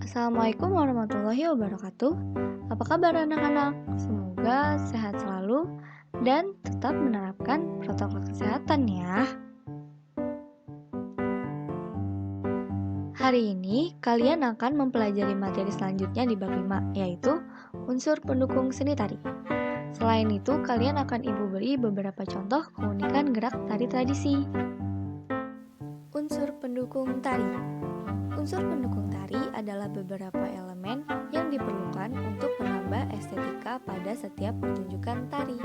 Assalamualaikum warahmatullahi wabarakatuh. Apa kabar anak-anak? Semoga sehat selalu dan tetap menerapkan protokol kesehatan ya. Hari ini kalian akan mempelajari materi selanjutnya di bab 5, yaitu unsur pendukung seni tari. Selain itu, kalian akan ibu beri beberapa contoh keunikan gerak tari tradisi. Unsur pendukung tari. Unsur pendukung tari adalah beberapa elemen yang diperlukan untuk menambah estetika pada setiap pertunjukan tari.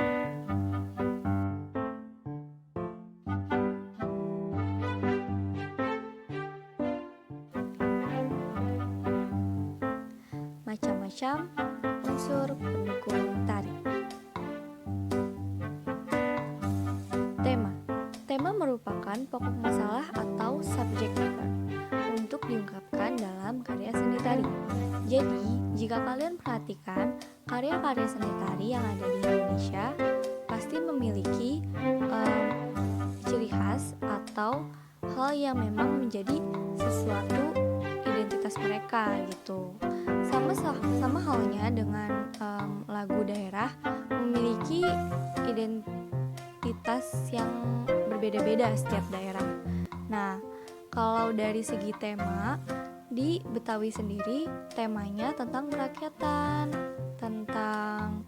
Macam-macam unsur pendukung tari. Tema merupakan pokok masalah atau subject matter untuk diungkapkan dalam karya seni tari. Jadi, jika kalian perhatikan, karya-karya seni tari yang ada di Indonesia pasti memiliki ciri khas atau hal yang memang menjadi sesuatu identitas mereka gitu. Sama halnya dengan lagu daerah memiliki identitas yang berbeda-beda setiap daerah. Nah, kalau dari segi tema, di Betawi sendiri temanya tentang kerakyatan, tentang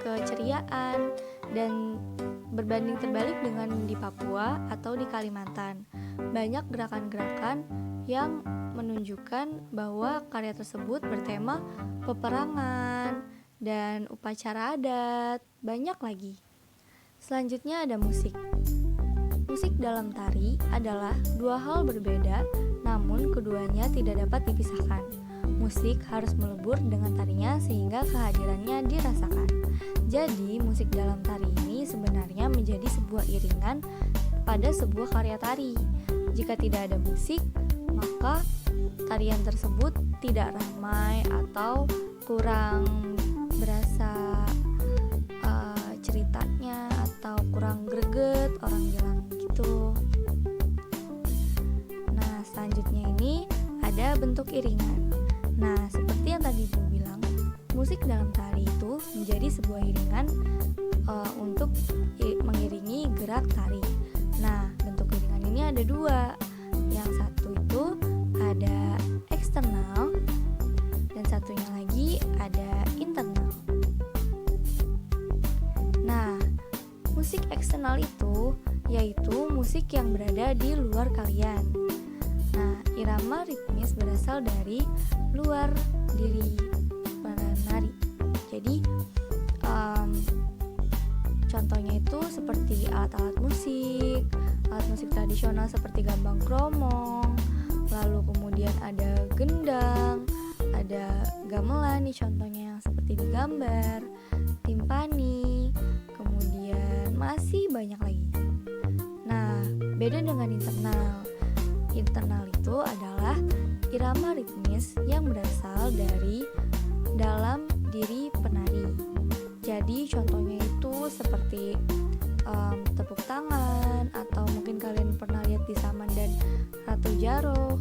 keceriaan, dan berbanding terbalik dengan di Papua atau di Kalimantan. Banyak gerakan-gerakan yang menunjukkan bahwa karya tersebut bertema peperangan dan upacara adat, banyak lagi. Selanjutnya ada musik. Musik dalam tari adalah dua hal berbeda, namun keduanya tidak dapat dipisahkan. Musik harus melebur dengan tarinya sehingga kehadirannya dirasakan. Jadi, musik dalam tari ini sebenarnya menjadi sebuah iringan pada sebuah karya tari. Jika tidak ada musik, maka tarian tersebut tidak ramai atau kurang berasa ceritanya atau kurang greget, orang bilang gitu. Nah, selanjutnya ini ada bentuk iringan. Nah, seperti yang tadi Ibu bilang, musik dalam tari itu menjadi sebuah iringan untuk mengiringi gerak tari. Nah, bentuk iringan ini ada dua. Yang satu itu ada eksternal dan satunya lagi ada internal. Nah, musik eksternal itu yaitu musik yang berada di luar kalian. Nah, irama ritmis berasal dari luar diri penari. Jadi, contohnya itu seperti alat-alat musik tradisional seperti gambang kromong, lalu kemudian ada gendang, ada gamelan nih contohnya yang seperti di gambar, timpani, kemudian masih banyak lagi. Nah, beda dengan internal. Internal itu adalah irama ritmis yang berasal dari dalam diri penari. Jadi contohnya itu seperti tepuk tangan, atau mungkin kalian pernah lihat di Saman dan Ratu Jaro,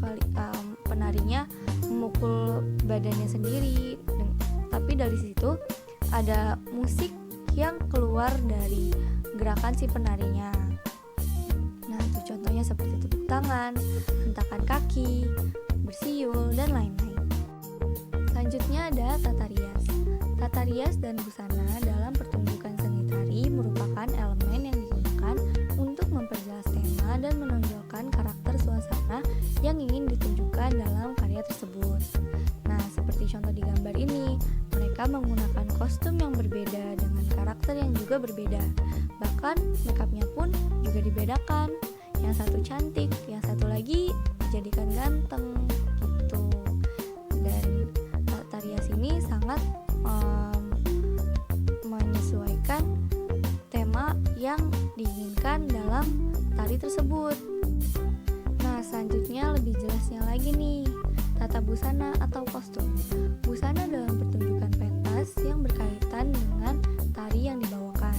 penarinya memukul badannya sendiri, tapi dari situ ada musik yang keluar dari gerakan si penarinya. Nah, itu contohnya seperti tepuk tangan, hentakan kaki, bersiul, dan lain-lain. Selanjutnya ada tata rias. Tata rias dan busana dalam pertunjukan seni tari merupakan elemen yang digunakan untuk memperjelas tema dan menonjolkan karakter suasana yang ingin ditunjukkan dalam karya tersebut. Nah, seperti contoh di gambar ini, mereka menggunakan kostum yang berbeda dengan karakter yang juga berbeda. Bahkan makeupnya pun juga dibedakan. Yang satu cantik, yang satu lagi dijadikan ganteng gitu. Dan tata rias ini sangat menyesuaikan tema yang diinginkan dalam tari tersebut. Nah, selanjutnya lebih jelasnya lagi nih, tata busana atau kostum. Busana dalam pertunjukan pentas yang berkaitan dengan tari yang dibawakan.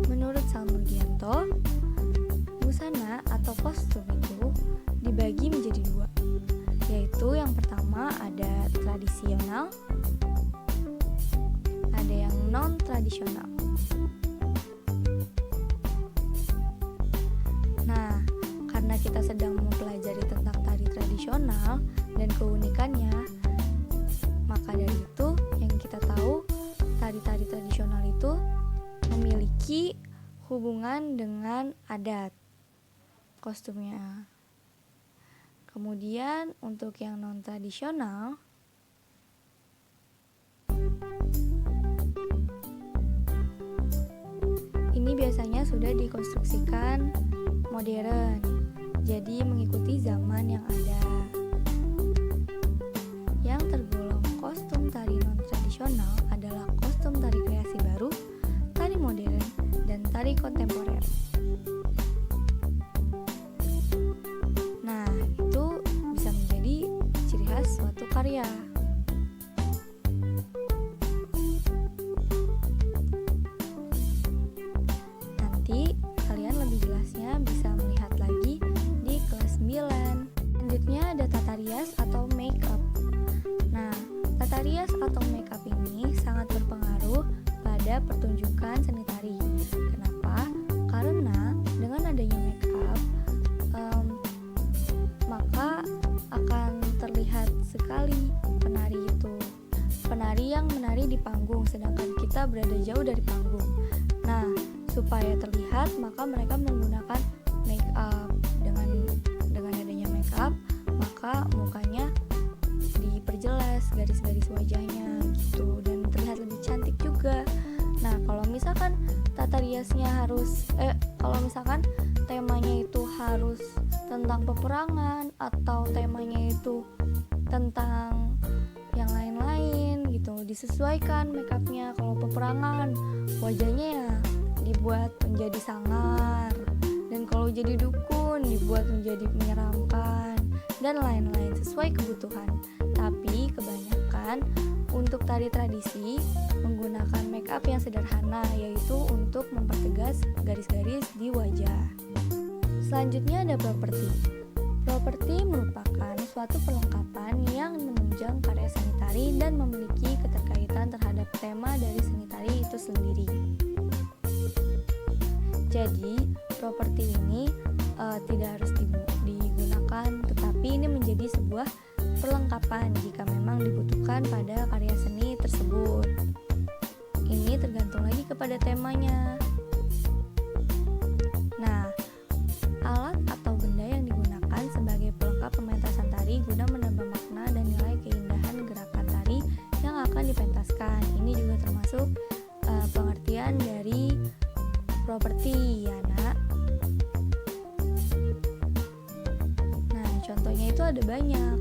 Menurut Salmurgianto, busana atau kostum itu dibagi menjadi dua, tradisional. Nah, karena kita sedang mempelajari tentang tari tradisional dan keunikannya, maka dari itu yang kita tahu tari-tari tradisional itu memiliki hubungan dengan adat kostumnya. Kemudian untuk yang non tradisional, ini biasanya sudah dikonstruksikan modern, jadi mengikuti zaman yang ada. Yang tergolong kostum tari non-tradisional adalah kostum tari kreasi baru, tari modern, dan tari kontemporer. Nah, itu bisa menjadi ciri khas suatu karya. Nanti kalian lebih jelasnya bisa melihat lagi di kelas 9. Selanjutnya ada tata rias atau make up. Nah, tata rias atau make up ini sangat berpengaruh pada pertunjukan seni tari. Kenapa? Karena dengan adanya make up, maka akan terlihat sekali penari itu. Penari yang menari di panggung, sedangkan kita berada jauh dari panggung. Nah, supaya terlihat, maka mereka menggunakan make up. Dengan adanya make up, maka mukanya diperjelas, garis-garis wajahnya gitu, dan terlihat lebih cantik juga. Nah, kalau misalkan tata riasnya kalau misalkan temanya itu harus tentang peperangan atau temanya itu tentang yang lain-lain gitu, disesuaikan make upnya. Kalau peperangan, wajahnya ya dibuat menjadi sangar, dan kalau jadi dukun dibuat menjadi menyeramkan, dan lain-lain sesuai kebutuhan. Tapi kebanyakan untuk tari tradisi menggunakan make up yang sederhana, yaitu untuk mempertegas garis-garis di wajah. Selanjutnya ada properti. Properti merupakan suatu perlengkapan yang menunjang karya seni tari dan memiliki keterkaitan terhadap tema dari seni tari itu sendiri. Jadi, properti ini tidak harus digunakan, tetapi ini menjadi sebuah perlengkapan jika memang dibutuhkan pada karya seni tersebut. Ini tergantung lagi kepada temanya. Nah, alat atau benda yang digunakan sebagai pelengkap pementasan tari guna menambah makna dan nilai keindahan gerakan tari yang akan dipentaskan. Ini juga termasuk pengertian dari properti, ya nak. Nah, contohnya itu ada banyak,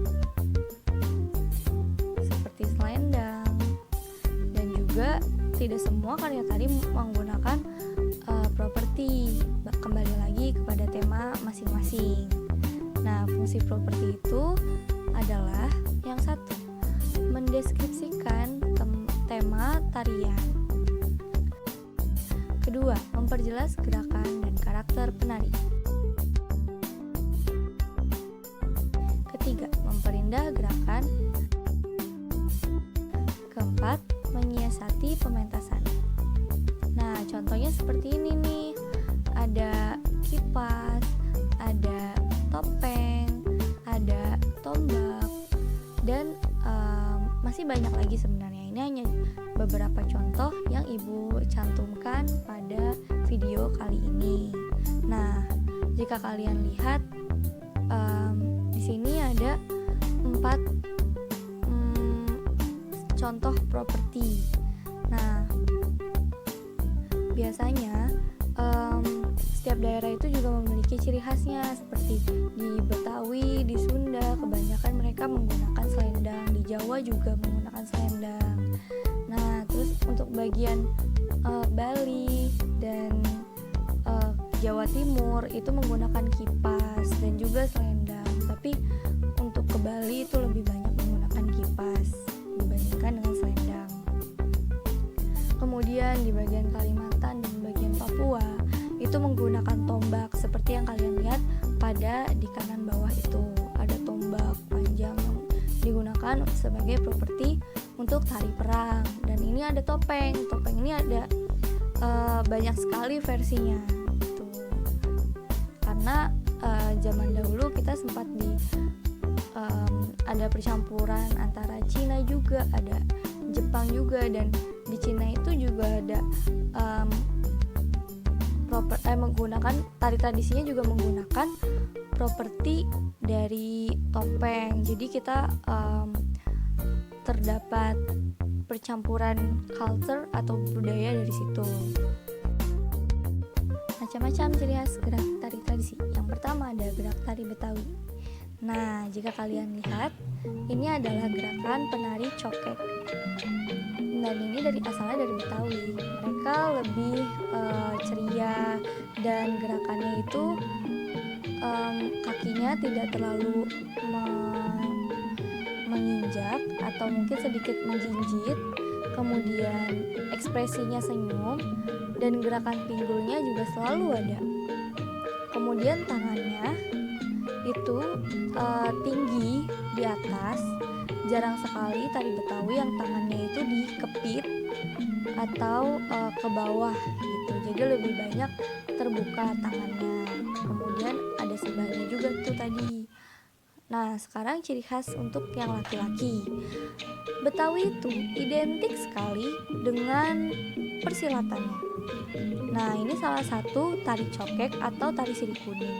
seperti selendang, dan juga tidak semua karya tari menggunakan properti. Kembali lagi kepada tema masing-masing. Nah, fungsi properti itu adalah yang satu, mendeskripsikan tema tarian. Kedua, memperjelas gerakan dan karakter penari. Ketiga, memperindah gerakan. Keempat, menyiasati pementasan. Nah, contohnya seperti ini nih. Ada kipas, ada topeng, ada tombak, dan masih banyak lagi sebenarnya. Ini hanya beberapa contoh yang Ibu cantumkan pada video kali ini. Nah, jika kalian lihat di sini ada 4 contoh properti. Nah, biasanya setiap daerah itu juga memiliki ciri khasnya, seperti di Betawi, di Sunda kebanyakan mereka menggunakan selendang, di Jawa juga menggunakan selendang. Nah, terus untuk bagian Bali dan Jawa Timur itu menggunakan kipas dan juga selendang. Tapi untuk ke Bali itu lebih banyak menggunakan kipas dibandingkan dengan selendang. Kemudian di bagian Kalimantan dan bagian Papua itu menggunakan tombak, seperti yang kalian lihat pada di kanan bawah itu ada tombak panjang yang digunakan digunakan sebagai properti untuk tari perang. Dan ini ada topeng ini ada banyak sekali versinya gitu. Karena zaman dahulu kita sempat ada percampuran antara Cina juga, ada Jepang juga, dan di Cina itu juga ada menggunakan tari tradisinya juga menggunakan properti dari topeng. Jadi kita terdapat percampuran culture atau budaya dari situ. Macam-macam ciri khas gerak tari tradisi. Yang pertama ada gerak tari Betawi. Nah, jika kalian lihat, ini adalah gerakan penari cokek. Dan ini asalnya dari Betawi. Mereka lebih ceria dan gerakannya itu kakinya tidak terlalu menginjak atau mungkin sedikit menjinjit, kemudian ekspresinya senyum, dan gerakan pinggulnya juga selalu ada. Kemudian tangannya itu tinggi di atas. Jarang sekali tari Betawi yang tangannya itu dikepit atau ke bawah gitu. Jadi lebih banyak terbuka tangannya. Kemudian ada sebahnya juga tuh tadi. Nah, sekarang ciri khas untuk yang laki-laki. Betawi itu identik sekali dengan persilatannya. Nah, ini salah satu tari cokek atau tari sirih kuning.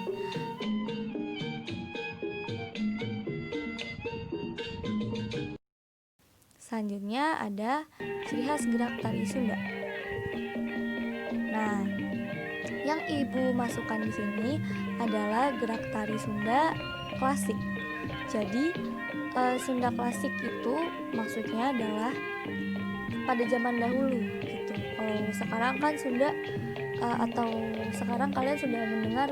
Selanjutnya ada ciri khas gerak tari Sunda. Nah, yang ibu masukkan di sini adalah gerak tari Sunda klasik. Jadi Sunda klasik itu maksudnya adalah pada zaman dahulu gitu. Kalau sekarang kan Sunda atau sekarang kalian sudah mendengar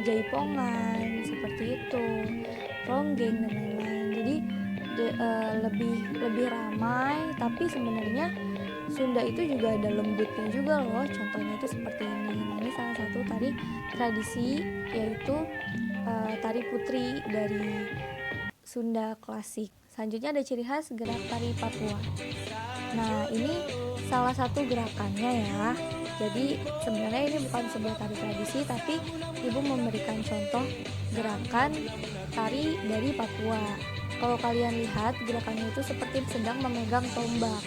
jaipongan seperti itu, ronggeng dan lain-lain. Jadi lebih ramai, tapi sebenarnya Sunda itu juga ada lembutnya juga loh. Contohnya itu seperti ini. Nah, ini salah satu tari tradisi, yaitu tari putri dari Sunda klasik. Selanjutnya ada ciri khas gerak tari Papua. Nah, ini salah satu gerakannya ya. Jadi sebenarnya ini bukan sebuah tari tradisi, tapi ibu memberikan contoh gerakan tari dari Papua. Kalau kalian lihat, gerakannya itu seperti sedang memegang tombak.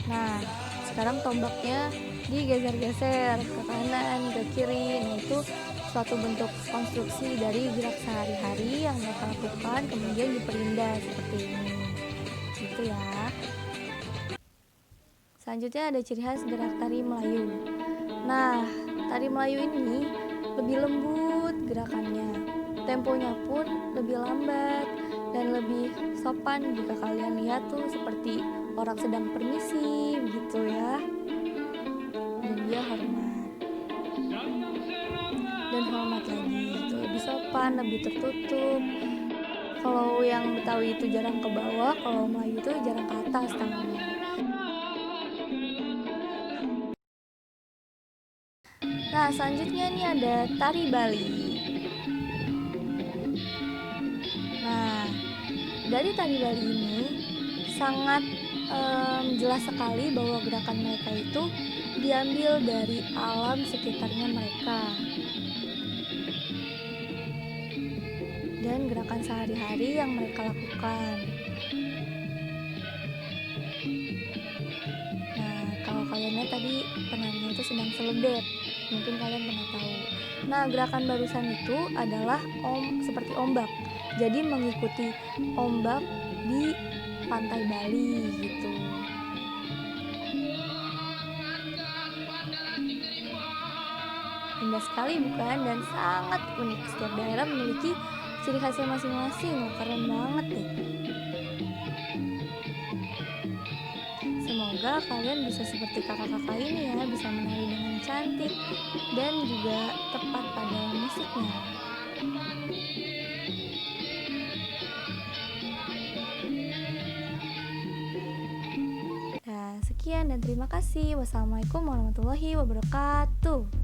Nah, sekarang tombaknya digeser-geser ke kanan, ke kiri. Nah, itu suatu bentuk konstruksi dari gerak sehari-hari yang mereka lakukan, kemudian diperindah seperti ini. Gitu ya. Selanjutnya ada ciri khas gerak tari Melayu. Nah, tari Melayu ini lebih lembut gerakannya. Temponya pun lebih lambat dan lebih sopan. Jika kalian lihat tuh seperti orang sedang permisi gitu ya. Dan dia hormat. Dan hormat lagi gitu. Lebih sopan, lebih tertutup. Kalau yang Betawi itu jarang ke bawah, kalau Melayu itu jarang ke atas tangannya. Nah, selanjutnya nih ada tari Bali. Nah, dari tari Bali ini sangat jelas sekali bahwa gerakan mereka itu diambil dari alam sekitarnya mereka dan gerakan sehari-hari yang mereka lakukan. Nah, kalau kalian lihat tadi penarinya itu sedang selebet, mungkin kalian pernah tahu. Nah, gerakan barusan itu adalah seperti ombak. Jadi mengikuti ombak di pantai Bali gitu. Indah sekali bukan? Dan sangat unik. Setiap daerah memiliki ciri khasnya masing-masing. Keren banget deh. Semoga kalian bisa seperti kakak-kakak ini ya, bisa menari dengan cantik dan juga tepat pada musiknya. Sekian dan terima kasih. Wassalamualaikum warahmatullahi wabarakatuh.